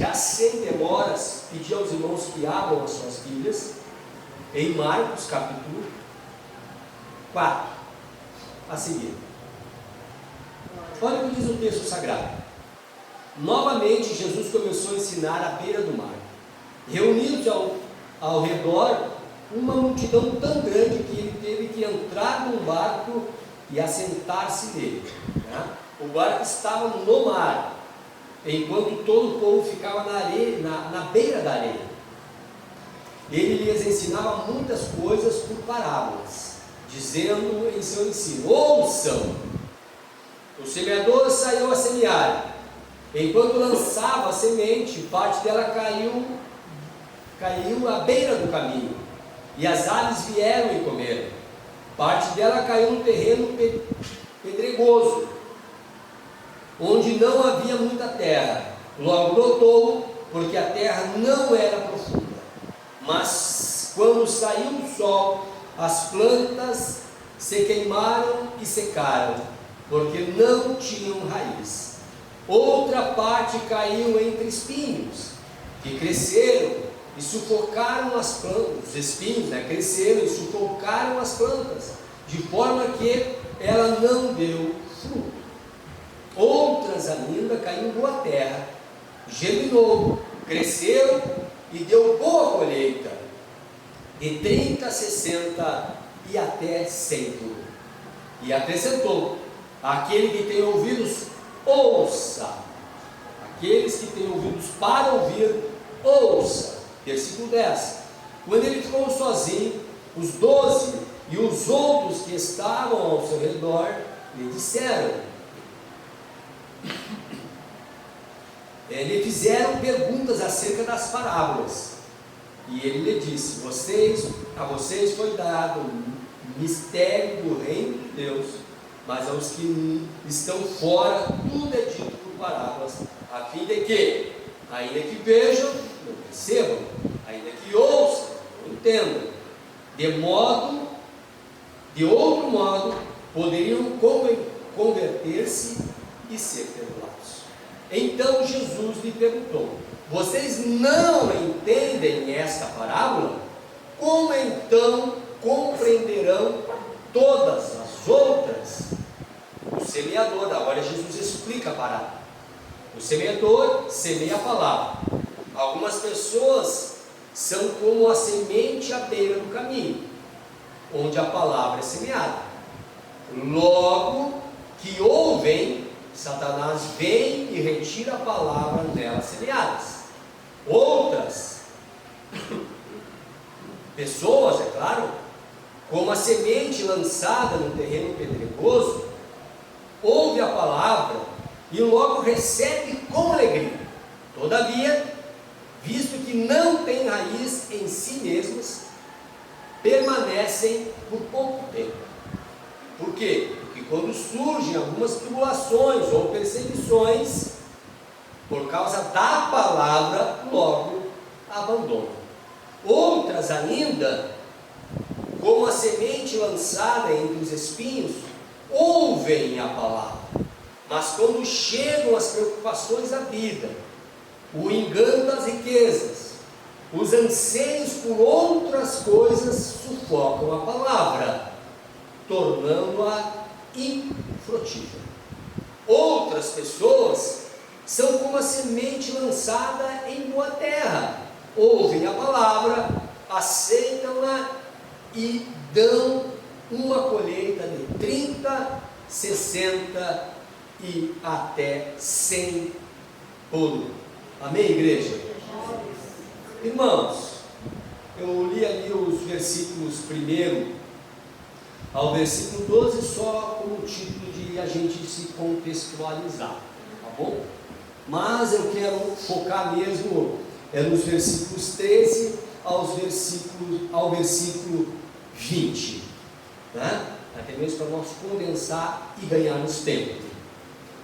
já sem demoras, pedir aos irmãos que abram as suas Bíblias em Marcos capítulo 4, a seguir. Olha o que diz o texto sagrado. Novamente Jesus começou a ensinar à beira do mar. Reunidos ao redor uma multidão tão grande que ele teve que entrar num barco e assentar-se nele. O barco estava no mar, enquanto todo o povo ficava na areia, na beira da areia. Ele lhes ensinava muitas coisas por parábolas, dizendo em seu ensino: ouçam, o semeador saiu a semear. Enquanto lançava a semente, parte dela caiu à beira do caminho, e as aves vieram e comeram. Parte dela caiu no terreno pedregoso, onde não havia muita terra. Logo brotou, porque a terra não era profunda. Mas quando saiu o sol, as plantas se queimaram e secaram, porque não tinham raiz. Outra parte caiu entre espinhos, que cresceram e sufocaram as plantas. Os espinhos cresceram e sufocaram as plantas, de forma que ela não deu fruto. Outras ainda caíram em boa terra, germinou, cresceu e deu boa colheita, de 30, 60 e até 100. E acrescentou: aquele que tem ouvidos, ouça. Aqueles que têm ouvidos para ouvir, ouça. Versículo 10. Quando ele ficou sozinho, os 12 e os outros que estavam ao seu redor lhe disseram, lhe fizeram perguntas acerca das parábolas. E ele lhe disse: a vocês foi dado o mistério do reino de Deus, mas aos que estão fora tudo é dito por parábolas, a fim de que, ainda que vejam, não percebam, ainda que ouçam, não entendam, de outro modo, poderiam converter-se e ser perdoados. Então Jesus lhe perguntou: vocês não entendem esta parábola? Como então compreenderão todas as outras? O semeador, agora Jesus explica a parábola. O semeador semeia a palavra. Algumas pessoas são como a semente à beira do caminho, onde a palavra é semeada. Logo que ouvem, Satanás vem e retira a palavra nelas semeadas. Outras pessoas, é claro, como a semente lançada no terreno pedregoso, ouve a palavra e logo recebe com alegria. Todavia, visto que não têm raiz em si mesmas, permanecem por pouco tempo. Por quê? Porque quando surgem algumas tribulações ou perseguições, por causa da palavra, logo abandonam. Outras ainda, como a semente lançada entre os espinhos, ouvem a palavra, mas quando chegam as preocupações da vida, o engano das riquezas, os anseios por outras coisas sufocam a palavra, tornando-a infrutífera. Outras pessoas são como a semente lançada em boa terra, ouvem a palavra, aceitam-na e dão uma colheita de 30, 60 e até 100 por um. Amém, igreja? Irmãos, eu li ali os versículos 1 ao versículo 12 só como título de a gente se contextualizar, tá bom? Mas eu quero focar mesmo nos versículos 13 ao versículo 20, né? Até mesmo para nós condensar e ganharmos tempo.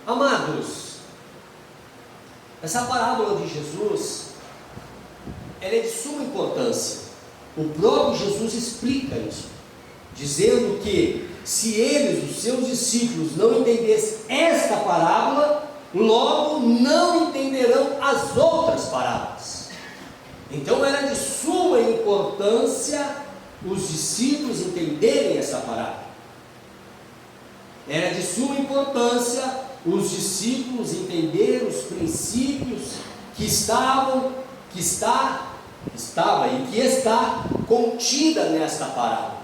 Amados, essa parábola de Jesus, ela é de suma importância. O próprio Jesus explica isso, dizendo que se eles, os seus discípulos, não entendessem esta parábola, logo não entenderão as outras parábolas. parábolas. Então era de suma importância os discípulos entenderem essa parábola. Era de suma importância os discípulos entenderem os princípios que estava contida nesta parábola.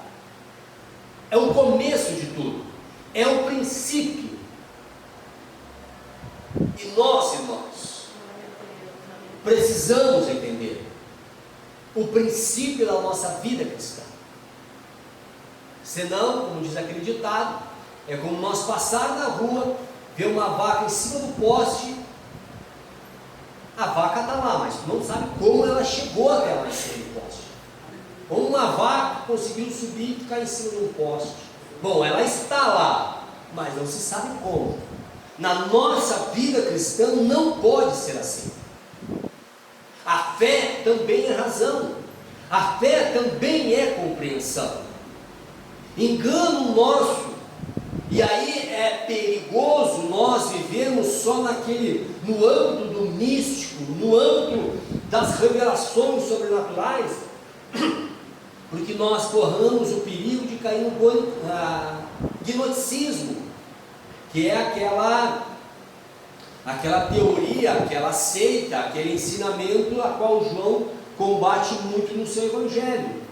É o começo de tudo, é o princípio. E nós, irmãos, precisamos entender o princípio da nossa vida cristã. Senão, como diz aquele ditado, é como nós passar na rua, ver uma vaca em cima do poste. A vaca está lá, mas tu não sabe como ela chegou até lá em cima do poste. Como uma vaca conseguiu subir e ficar em cima de um poste. Bom, ela está lá, mas não se sabe como. Na nossa vida cristã não pode ser assim. A fé também é razão. A fé também é compreensão. Engano nosso. E aí é perigoso nós vivermos só no âmbito do místico, no âmbito das revelações sobrenaturais, porque nós corramos o perigo de cair no gnosticismo, que é aquela teoria, aquela seita, aquele ensinamento a qual João combate muito no seu evangelho,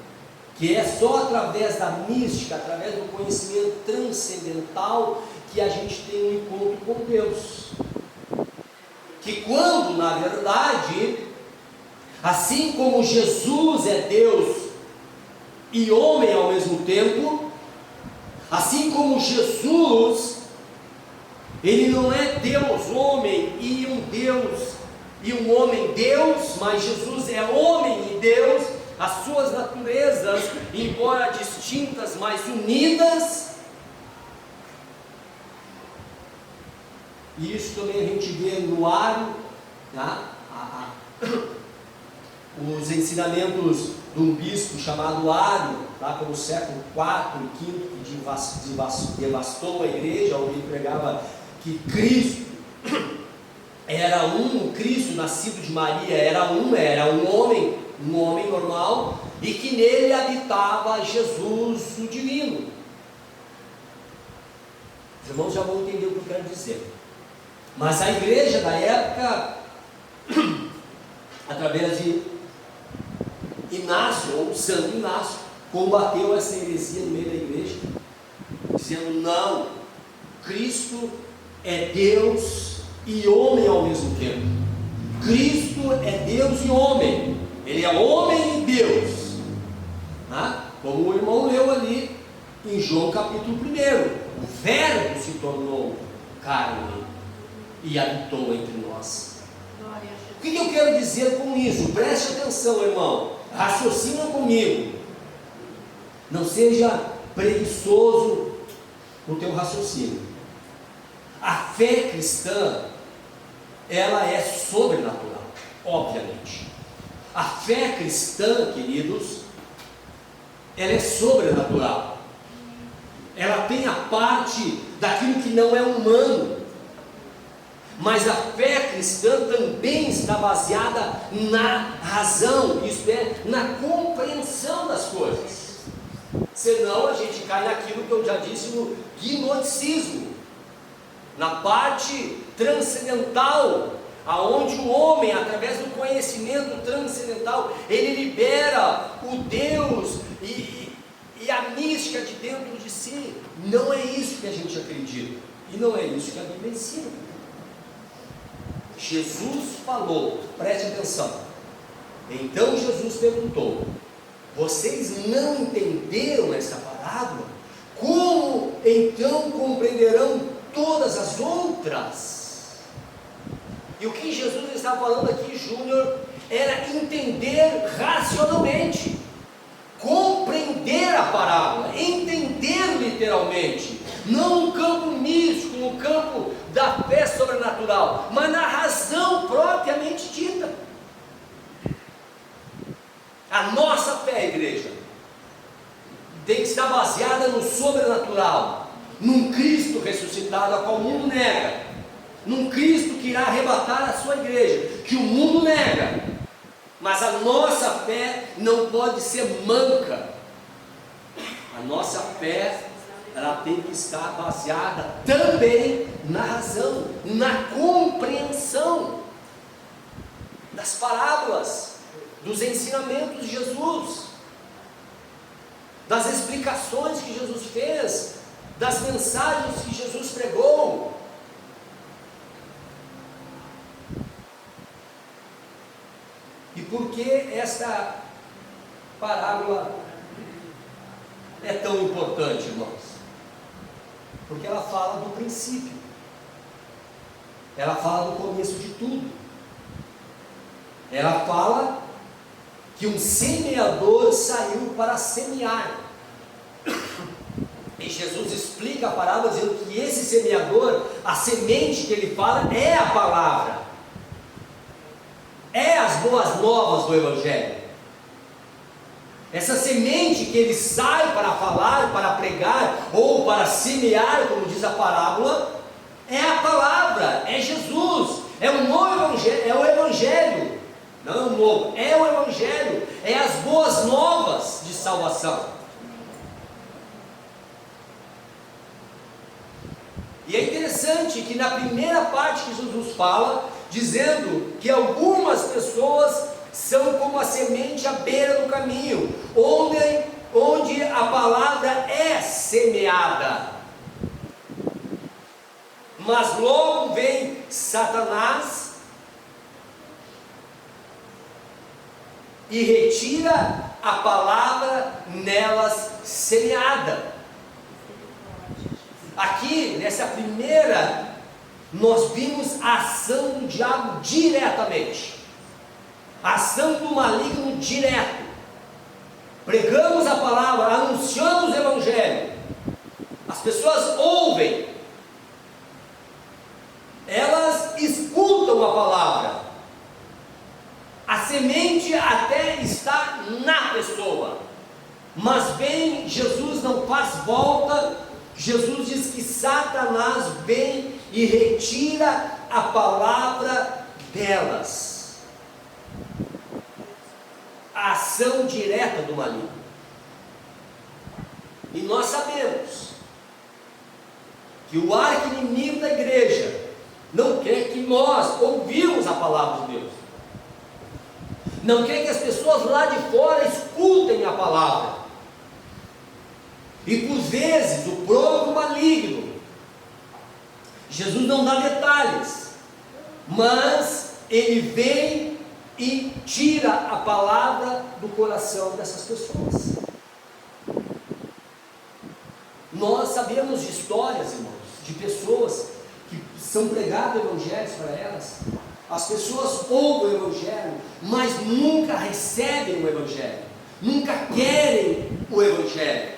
que é só através da mística, através do conhecimento transcendental, que a gente tem um encontro com Deus. Que quando, na verdade, assim como Jesus é Deus e homem ao mesmo tempo, assim como Jesus, ele não é Deus, homem e um Deus, e um homem Deus, mas Jesus é homem e Deus. As suas naturezas, embora distintas, mas unidas. E isso também a gente vê no Ário, tá? Os ensinamentos de um bispo chamado Ário, lá pelo século IV e V, que devastou a igreja, onde ele pregava que Cristo era um, Cristo nascido de Maria era um homem normal, e que nele habitava Jesus, o divino. Os irmãos já vão entender o que eu quero dizer. Mas a igreja da época, através de Inácio, ou Santo Inácio, combateu essa heresia no meio da igreja, dizendo: não, Cristo é Deus e homem ao mesmo tempo. Cristo é Deus e homem. Ele é homem e Deus, como o irmão leu ali em João capítulo 1. O Verbo se tornou carne e habitou entre nós. O que eu quero dizer com isso? Preste atenção, irmão, raciocina comigo. Não seja preguiçoso no teu raciocínio. A fé cristã, ela é sobrenatural, obviamente. A fé cristã, queridos, ela é sobrenatural. Ela tem a parte daquilo que não é humano. Mas a fé cristã também está baseada na razão, isto é, na compreensão das coisas. Senão a gente cai naquilo que eu já disse no gnosticismo, na parte transcendental, aonde o homem, através do conhecimento transcendental, ele libera o Deus e a mística de dentro de si. Não é isso que a gente acredita, e não é isso que a Bíblia ensina. Jesus falou, preste atenção. Então Jesus perguntou: vocês não entenderam essa parábola? Como então compreenderão todas as outras? E o que Jesus está falando aqui, Júnior, era entender racionalmente, compreender a parábola, entender literalmente, não no campo místico, no campo da fé sobrenatural, mas na razão propriamente dita. A nossa fé, igreja, tem que estar baseada no sobrenatural, num Cristo ressuscitado, a qual o mundo nega, num Cristo que irá arrebatar a sua igreja, que o mundo nega, Mas a nossa fé não pode ser manca. A nossa fé, ela tem que estar baseada também na razão, na compreensão das parábolas, dos ensinamentos de Jesus, das explicações que Jesus fez, das mensagens que Jesus pregou. E por que esta parábola é tão importante, irmãos? Porque ela fala do princípio, ela fala do começo de tudo, ela fala que um semeador saiu para semear, e Jesus explica a parábola dizendo que esse semeador, a semente que ele fala é a palavra, é as boas novas do Evangelho. Essa semente que ele sai para falar, para pregar, ou para semear, como diz a parábola, é a palavra, é Jesus, é o novo Evangelho, é o Evangelho, não é o novo, é o Evangelho, é as boas novas de salvação. E é interessante que na primeira parte que Jesus fala, dizendo que algumas pessoas são como a semente à beira do caminho, onde a palavra é semeada. Mas logo vem Satanás e retira a palavra nelas semeada. Aqui, nessa primeira, nós vimos a ação do diabo diretamente, a ação do maligno direto. Pregamos a palavra, anunciamos o Evangelho, as pessoas ouvem, elas escutam a palavra, a semente até está na pessoa, mas vem Jesus, não faz volta. Jesus diz que Satanás vem e retira a palavra delas. A ação direta do maligno. E nós sabemos que o arqui-inimigo da igreja não quer que nós ouvimos a palavra de Deus, não quer que as pessoas lá de fora escutem a palavra. E por vezes o próprio maligno, Jesus não dá detalhes, mas ele vem e tira a palavra do coração dessas pessoas. Nós sabemos de histórias, irmãos, de pessoas que são pregados evangelhos para elas. As pessoas ouvem o Evangelho, mas nunca recebem o Evangelho, nunca querem o Evangelho,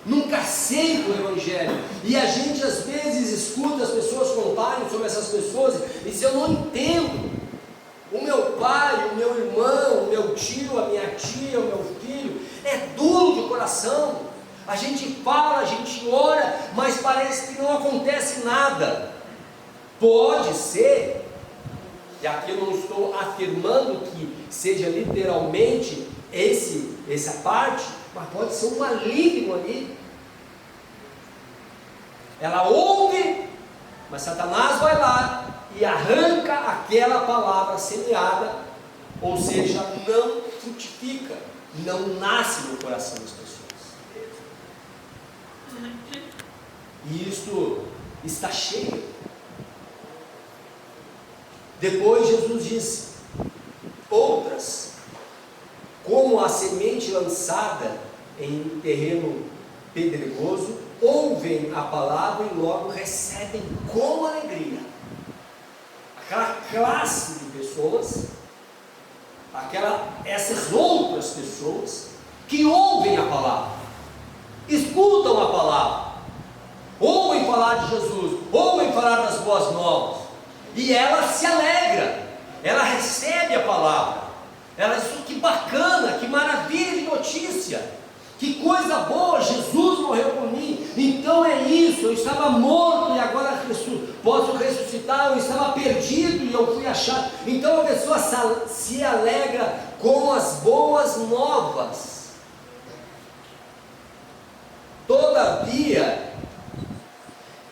nunca aceitam o Evangelho. E a gente às vezes escuta as pessoas contarem sobre essas pessoas e diz: eu não entendo. O meu pai, o meu irmão, o meu tio, a minha tia, o meu filho é duro de coração. A gente fala, a gente ora, mas parece que não acontece nada. Pode ser, e aqui eu não estou afirmando que seja literalmente essa parte, mas pode ser um maligno ali. Ela ouve, mas Satanás vai lá e arranca aquela palavra semeada, ou seja, não frutifica, não nasce no coração das pessoas. E isto está cheio. Depois Jesus diz: outras, como a semente lançada em terreno pedregoso, ouvem a palavra e logo recebem com alegria. Aquela classe de pessoas, essas outras pessoas que ouvem a palavra, escutam a palavra, ouvem falar de Jesus, ouvem falar das boas novas, e ela se alegra, ela recebe a palavra, ela diz: que bacana, que maravilha de notícia, que coisa boa, Jesus morreu por mim, Então é isso, eu estava morto e agora posso ressuscitar, eu estava perdido e eu fui achado. Então a pessoa se alegra com as boas novas. Todavia,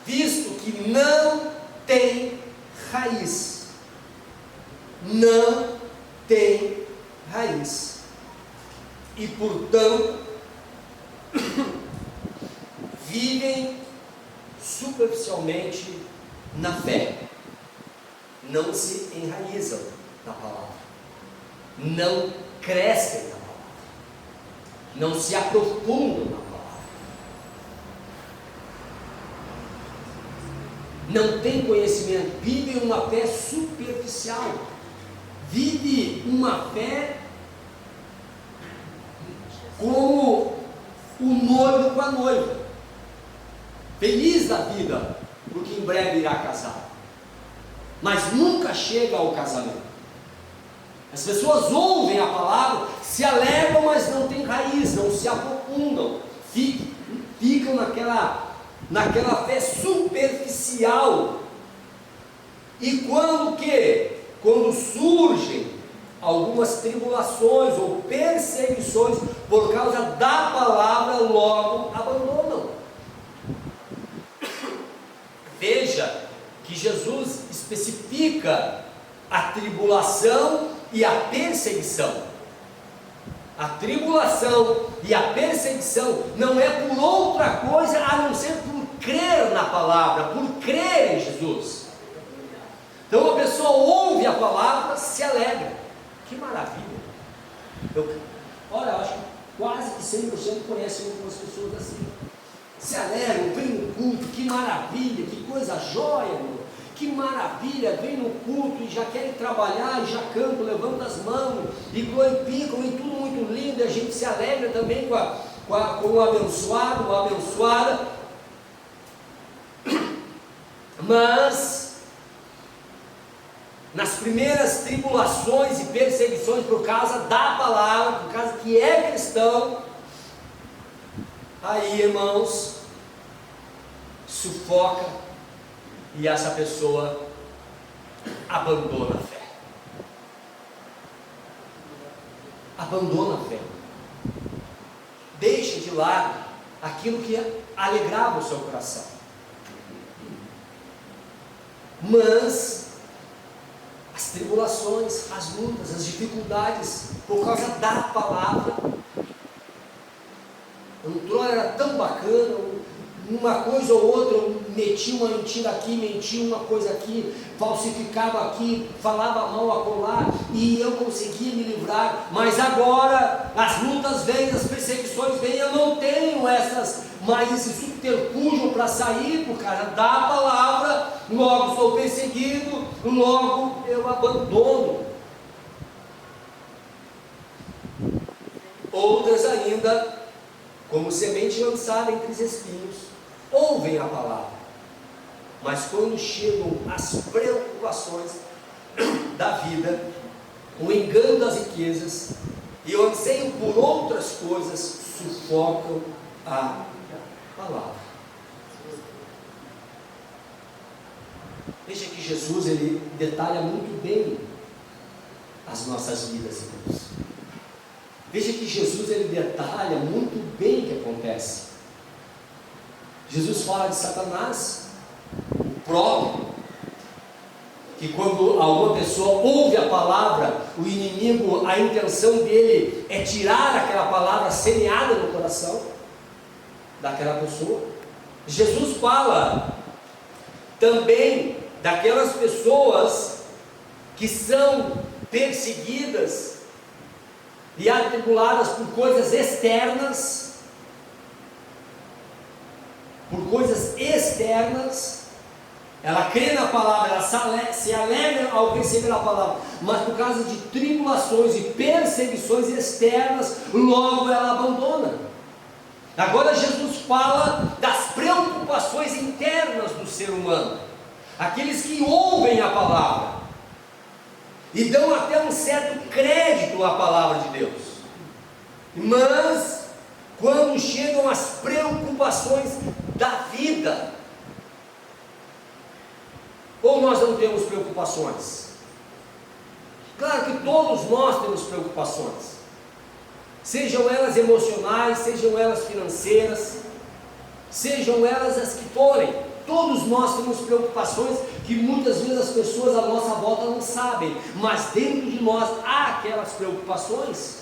visto que não tem raiz, não tem raiz, e portanto vivem superficialmente na fé, não se enraizam na palavra, não crescem na palavra, não se aprofundam na palavra, não tem conhecimento, vivem uma fé superficial, vive uma fé como o noivo com a noiva, feliz da vida, porque em breve irá casar, mas nunca chega ao casamento. As pessoas ouvem a palavra, se alegram, mas não tem raiz, não se aprofundam, ficam naquela fé superficial. E quando surgem algumas tribulações ou perseguições por causa da palavra, logo abandonam. Veja que Jesus especifica a tribulação e a perseguição. A tribulação e a perseguição não é por outra coisa a não ser por crer na palavra, por crer em Jesus. Então a pessoa ouve a palavra, se alegra. Que maravilha! Eu acho que quase que 100% conhecem algumas pessoas assim. Se alegram, vem no culto, que maravilha, que coisa jóia, meu. Que maravilha, vem no culto e já querem trabalhar, e já cantam, levantam as mãos, e glorificam, e tudo muito lindo, e a gente se alegra também com o abençoado, uma abençoada. Mas nas primeiras tribulações e perseguições por causa da palavra, por causa que é cristão, aí, irmãos, sufoca e essa pessoa abandona a fé. Abandona a fé. Deixa de lado aquilo que alegrava o seu coração. Mas as tribulações, as lutas, as dificuldades, por causa da palavra, outrora era tão bacana, uma coisa ou outra, metia uma mentira aqui, mentia uma coisa aqui, falsificava aqui, falava mal acolá, e eu conseguia me livrar, mas agora as lutas vêm, as perseguições vêm, eu não tenho mais esse subterfúgio para sair por causa da palavra, logo sou perseguido, logo eu abandono. Outras ainda, como semente lançada entre os espinhos, ouvem a palavra, mas quando chegam as preocupações da vida, o engano das riquezas e o anseio por outras coisas, sufocam a palavra. Veja que Jesus, ele detalha muito bem as nossas vidas, irmãos. Veja que Jesus, ele detalha muito bem o que acontece. Jesus fala de Satanás, o próprio, que quando alguma pessoa ouve a palavra, o inimigo, a intenção dele é tirar aquela palavra semeada no coração daquela pessoa. Jesus fala também daquelas pessoas que são perseguidas e atribuladas por coisas externas, ela crê na palavra, ela se alegra ao receber a palavra, mas por causa de tribulações e perseguições externas, logo ela abandona. Agora Jesus fala das preocupações internas do ser humano, aqueles que ouvem a palavra e dão até um certo crédito à palavra de Deus, mas quando chegam as preocupações da vida. Ou nós não temos preocupações? Claro que todos nós temos preocupações, sejam elas emocionais, sejam elas financeiras, sejam elas as que forem. Todos nós temos preocupações que muitas vezes as pessoas à nossa volta não sabem, mas dentro de nós há aquelas preocupações.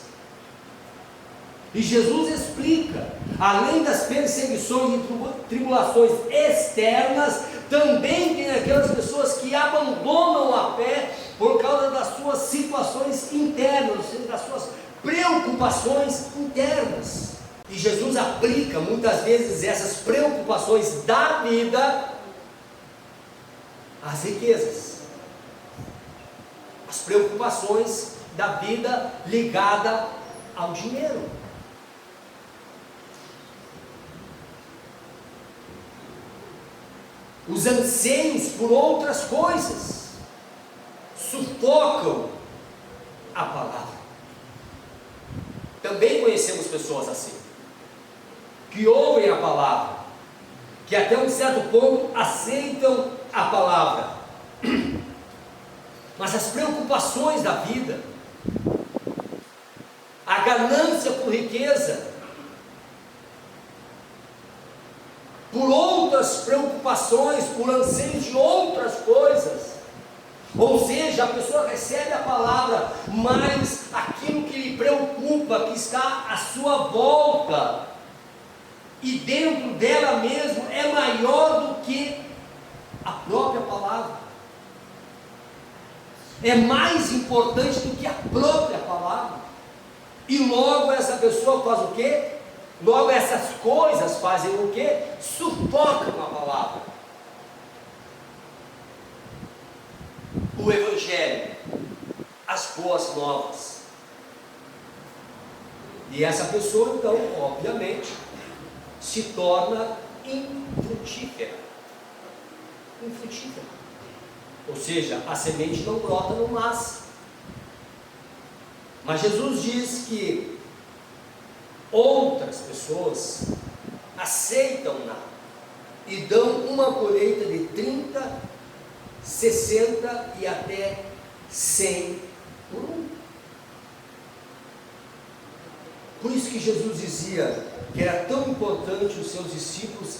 E Jesus explica, além das perseguições e tribulações externas, também tem aquelas pessoas que abandonam a fé por causa das suas situações internas, ou seja, das suas preocupações internas. E Jesus aplica muitas vezes essas preocupações da vida às riquezas, as preocupações da vida ligada ao dinheiro. Os anseios por outras coisas sufocam a palavra. Também conhecemos pessoas assim, que ouvem a palavra, que até um certo ponto aceitam a palavra, mas as preocupações da vida, a ganância por riqueza, por outras preocupações, por anseios de outras coisas, ou seja, a pessoa recebe a palavra, mas aquilo que lhe preocupa, que está à sua volta e dentro dela mesmo, é maior do que a própria palavra, é mais importante do que a própria palavra, e logo essa pessoa faz o quê? Logo essas coisas fazem o quê? Sufocam a palavra. O Evangelho, as boas novas. E essa pessoa então, obviamente, se torna infrutífera. Infrutífera. Ou seja, a semente não brota, não nasce. Mas Jesus diz que outras pessoas aceitam-na e dão uma colheita de 30, 60 e até 100 por um. Por isso que Jesus dizia que era tão importante os seus discípulos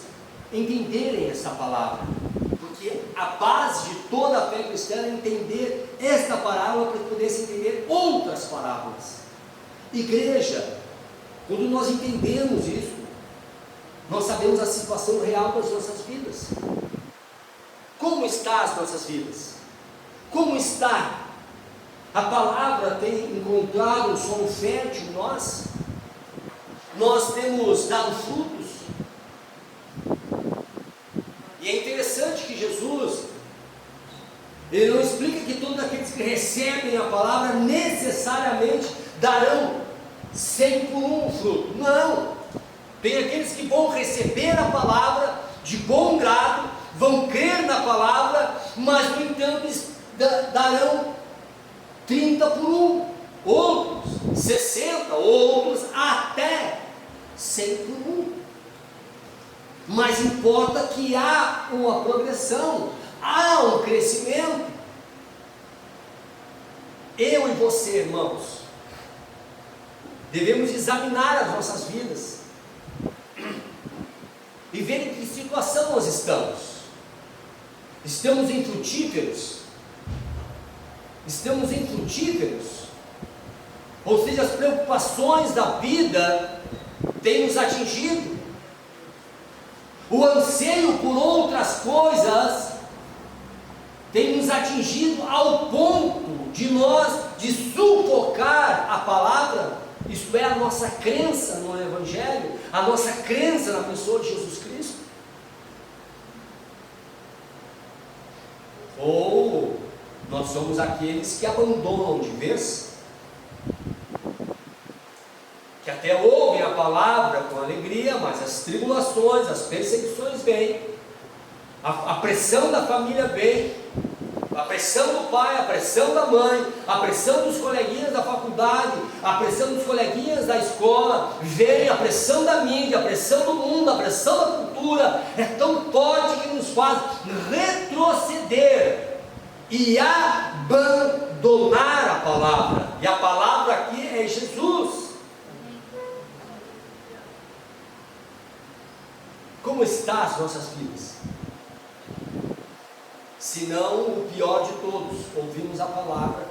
entenderem essa palavra, porque a base de toda a fé cristã é entender esta parábola para que pudesse entender outras parábolas. Igreja, quando nós entendemos isso, nós sabemos a situação real das nossas vidas. Como está as nossas vidas? Como está? A palavra tem encontrado um solo fértil em nós? Nós temos dado frutos? E é interessante que Jesus, ele não explica que todos aqueles que recebem a palavra necessariamente darão 100 por um fruto. Não, tem aqueles que vão receber a palavra de bom grado, vão crer na palavra, mas no entanto darão 30 por um, outros 60, outros até 100 por um. Mas importa que há uma progressão, há um crescimento. Eu e você, irmãos, devemos examinar as nossas vidas e ver em que situação nós estamos. Estamos infrutíferos? Estamos infrutíferos? Ou seja, as preocupações da vida têm nos atingido? O anseio por outras coisas tem nos atingido ao ponto de sufocar a palavra, isto é, a nossa crença no Evangelho, a nossa crença na pessoa de Jesus Cristo? Ou nós somos aqueles que abandonam de vez, que até ouvem a palavra com alegria, mas as tribulações, as perseguições vêm, a pressão da família vem, a pressão do pai, a pressão da mãe, a pressão dos coleguinhas da faculdade, faculdade, a pressão dos coleguinhas da escola, vem a pressão da mídia, a pressão do mundo, a pressão da cultura, é tão forte que nos faz retroceder e abandonar a palavra. E a palavra aqui é Jesus. Como estão as nossas vidas? Se não o pior de todos, ouvimos a palavra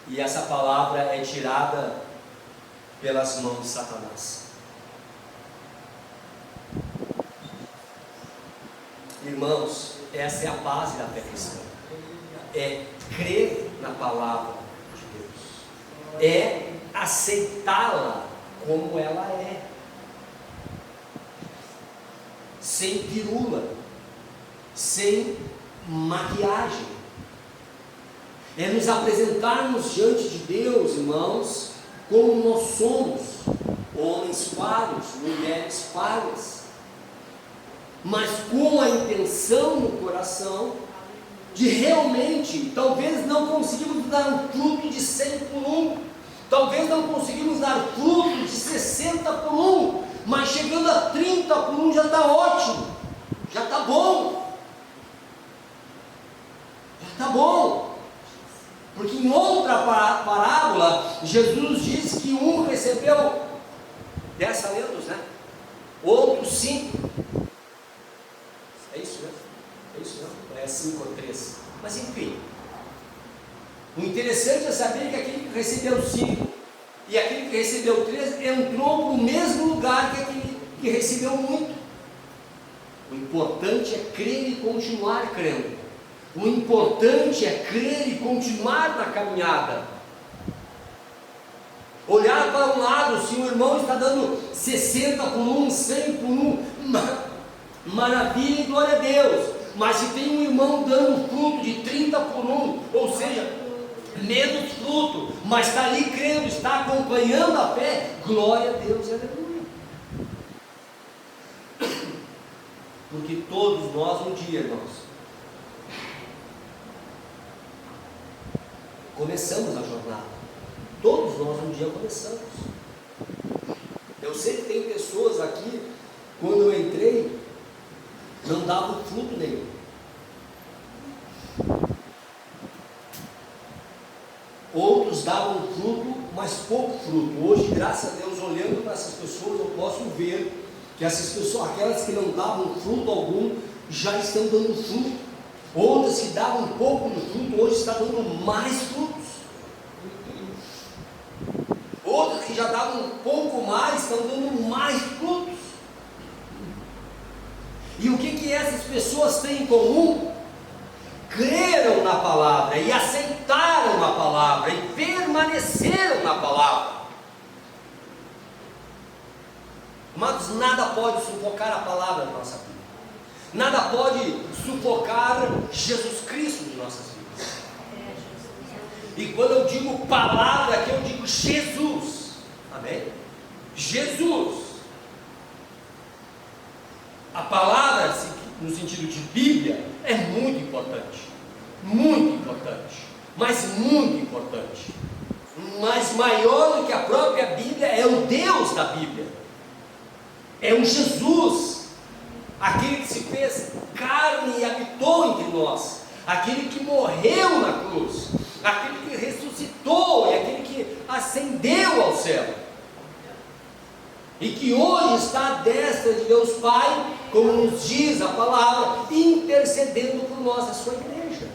e essa palavra é tirada pelas mãos de Satanás. Irmãos, essa é a base da fé cristã, é crer na palavra de Deus, é aceitá-la como ela é, sem pirula, sem maquiagem, é nos apresentarmos diante de Deus, irmãos, como nós somos, homens falhos, mulheres falhas, mas com a intenção no coração de realmente, talvez não conseguimos dar um fruto de 100 por 1, talvez não conseguimos dar fruto de 60 por 1, mas chegando a 30 por 1 já está ótimo, já está bom, porque em outra parábola, Jesus diz que um recebeu 10 talentos, né? Outro 5, é isso, né? É isso, não? É 5 ou 3, mas enfim, o interessante é saber que aquele que recebeu 5 e aquele que recebeu 3 entrou no mesmo lugar que aquele que recebeu muito. O importante é crer e continuar crendo. O importante é crer e continuar na caminhada. Olhar para um lado, se o irmão está dando 60 por 1, 100 por 1, maravilha e glória a Deus. Mas se tem um irmão dando fruto de 30 por 1, ou seja, menos fruto, mas está ali crendo, está acompanhando a fé, glória a Deus, aleluia. Porque todos nós um dia, irmãos, começamos a jornada. Todos nós um dia começamos. Eu sei que tem pessoas aqui, quando eu entrei, não davam fruto nenhum. Outros davam fruto, mas pouco fruto. Hoje, graças a Deus, olhando para essas pessoas, eu posso ver que essas pessoas, aquelas que não davam fruto algum, já estão dando fruto. Outras que davam um pouco de fruto, hoje estão dando mais frutos. Outras que já davam um pouco mais, estão dando mais frutos. E o que essas pessoas têm em comum? Creram na palavra e aceitaram a palavra e permaneceram na palavra. Mas nada pode sufocar a palavra da nossa vida. Nada pode sufocar Jesus Cristo de nossas vidas. E quando eu digo palavra, aqui eu digo Jesus. Amém? Jesus. A palavra, no sentido de Bíblia, é muito importante. Muito importante. Mas muito importante. Mas maior do que a própria Bíblia é o Deus da Bíblia. É o Jesus, aquele que se fez carne e habitou entre nós, aquele que morreu na cruz, aquele que ressuscitou e aquele que ascendeu ao céu, e que hoje está à destra de Deus Pai, como nos diz a palavra, intercedendo por nós, a sua igreja.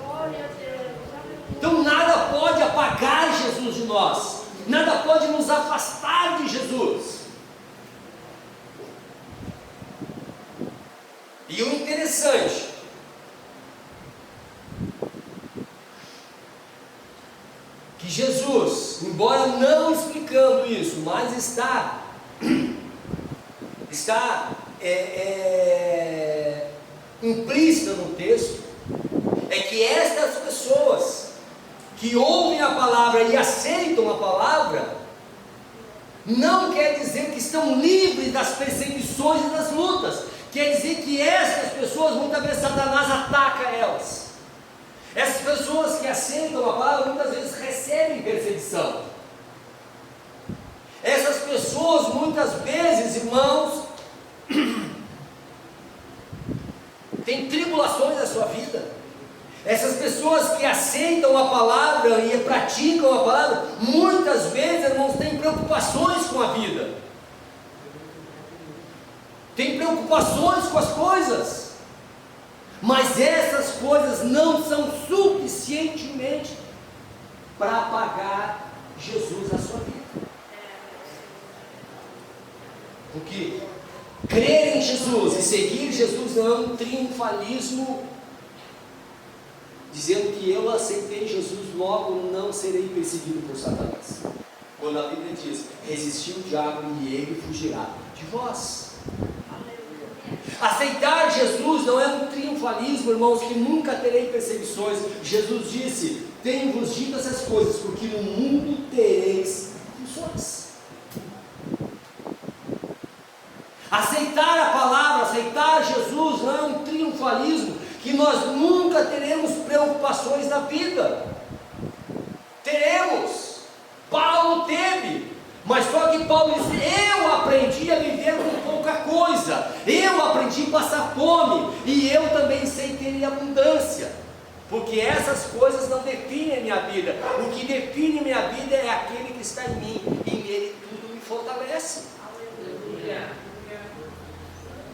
Então nada pode apagar Jesus de nós, nada pode nos afastar de Jesus. E o interessante, que Jesus, embora não explicando isso, mas está implícita no texto, é que estas pessoas que ouvem a palavra e aceitam a palavra, não quer dizer que estão livres das perseguições e das lutas. Quer dizer que essas pessoas, muitas vezes Satanás ataca elas. Essas pessoas que aceitam a palavra, muitas vezes recebem pessoas que aceitam a palavra e praticam a palavra, muitas vezes, irmãos, têm preocupações com a vida, têm preocupações com as coisas, mas essas coisas não são suficientemente para apagar Jesus na sua vida. Porque crer em Jesus e seguir Jesus não é um triunfalismo, dizendo que eu aceitei Jesus, logo não serei perseguido por Satanás. Quando a Bíblia diz, resistir o diabo e ele fugirá de vós. Aceitar Jesus não é um triunfalismo, irmãos, que nunca terei perseguições. Jesus disse, tenho-vos dito essas coisas, porque no mundo tereis aflições. Aceitar a palavra, aceitar Jesus não é um triunfalismo, que nós nunca teremos preocupações na vida. Teremos. Paulo teve, mas só que Paulo disse, eu aprendi a viver com pouca coisa, eu aprendi a passar fome, e eu também sei ter abundância, porque essas coisas não definem a minha vida. O que define a minha vida é aquele que está em mim, e nele tudo me fortalece. Aleluia.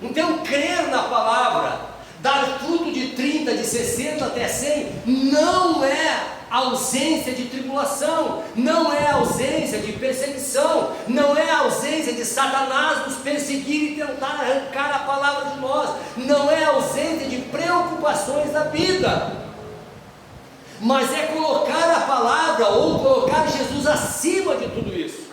Então, crer na palavra, dar fruto de 30, de 60 até 100, não é ausência de tribulação, não é ausência de perseguição, não é ausência de Satanás nos perseguir e tentar arrancar a palavra de nós, não é ausência de preocupações da vida, mas é colocar a palavra ou colocar Jesus acima de tudo isso.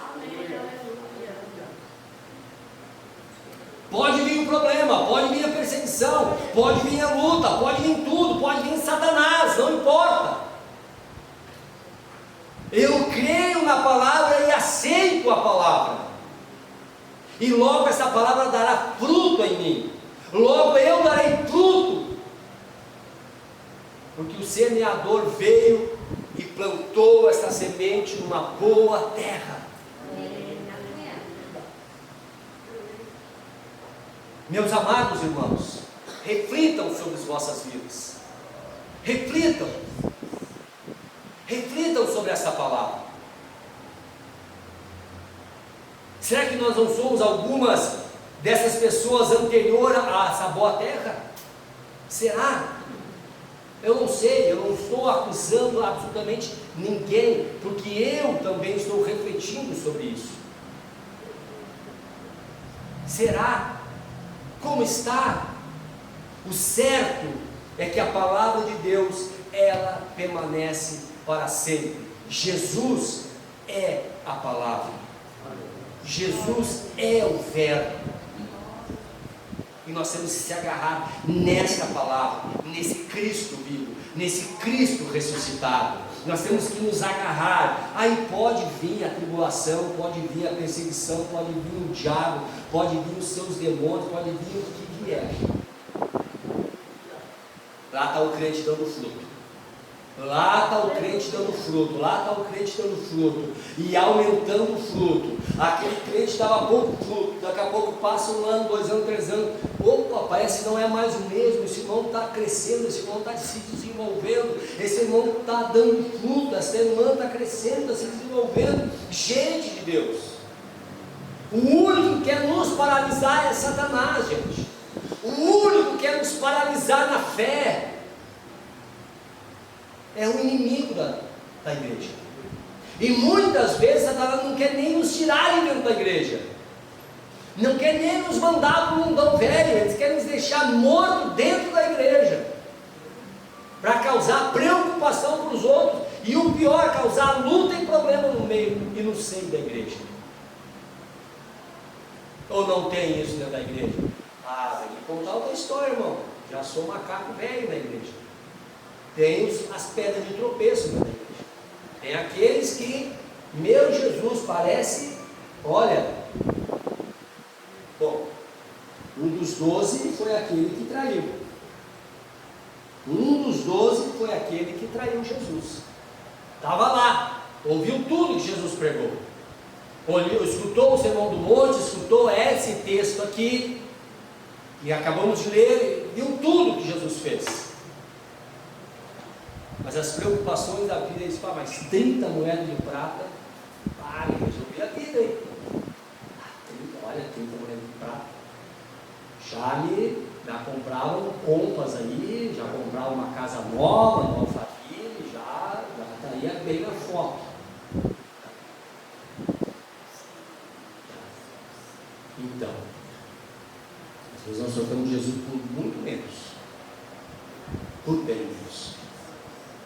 Pode vir o problema, pode vir a perseguição, pode vir a luta, pode vir tudo, pode vir Satanás, não importa. Eu creio na palavra e aceito a palavra, e logo essa palavra dará fruto em mim, logo eu darei fruto, porque o semeador veio e plantou essa semente numa boa terra. Meus amados irmãos, reflitam sobre as vossas vidas, reflitam sobre essa palavra. Será que nós não somos algumas dessas pessoas anteriores a essa boa terra? Será? Eu não sei, eu não estou acusando absolutamente ninguém, porque eu também estou refletindo sobre isso. Será? Como está? O certo é que a palavra de Deus, ela permanece para sempre. Jesus é a palavra, Jesus é o verbo, e nós temos que se agarrar nessa palavra, nesse Cristo vivo, nesse Cristo ressuscitado. Nós temos que nos agarrar. Aí pode vir a tribulação, pode vir a perseguição, pode vir o diabo, pode vir os seus demônios, pode vir o que vier. Lá está o crente dando fruto. Lá está o crente dando fruto, lá está o crente dando fruto, e aumentando o fruto. Aquele crente dava pouco fruto, daqui a pouco passa 1 ano, 2 anos, 3 anos, opa, parece que não é mais o mesmo, esse irmão está crescendo, esse irmão está se desenvolvendo, esse irmão está dando fruto, essa irmã está crescendo, está se desenvolvendo. Gente de Deus, o único que quer nos paralisar é Satanás, gente. O único que quer nos paralisar na fé é o inimigo da igreja. E muitas vezes Satanás não quer nem nos tirar de dentro da igreja, não quer nem nos mandar para o mundão velho. Eles querem nos deixar mortos dentro da igreja, para causar preocupação para os outros, e o pior, causar luta e problema no meio e no seio da igreja. Ou não tem isso dentro da igreja? Ah, tem que contar outra história, irmão. Já sou macaco velho na igreja. Tem as pedras de tropeço na igreja. Tem aqueles que, meu Jesus, parece, olha, bom, um dos 12 foi aquele que traiu. Um dos 12 foi aquele que traiu Jesus. Estava lá, ouviu tudo que Jesus pregou. Olhou, escutou o Sermão do Monte, escutou esse texto aqui, que acabamos de ler, viu tudo que Jesus fez. Mas as preocupações da vida, eles falam, mas 30 moedas de prata, vale resolver a vida aí. Olha, 30 moedas de prata. Já compravam compras aí, já compravam uma casa nova, no Alphaville, já estaria bem na foto. Então, às vezes nós trocamos Jesus por muito menos, por bem menos.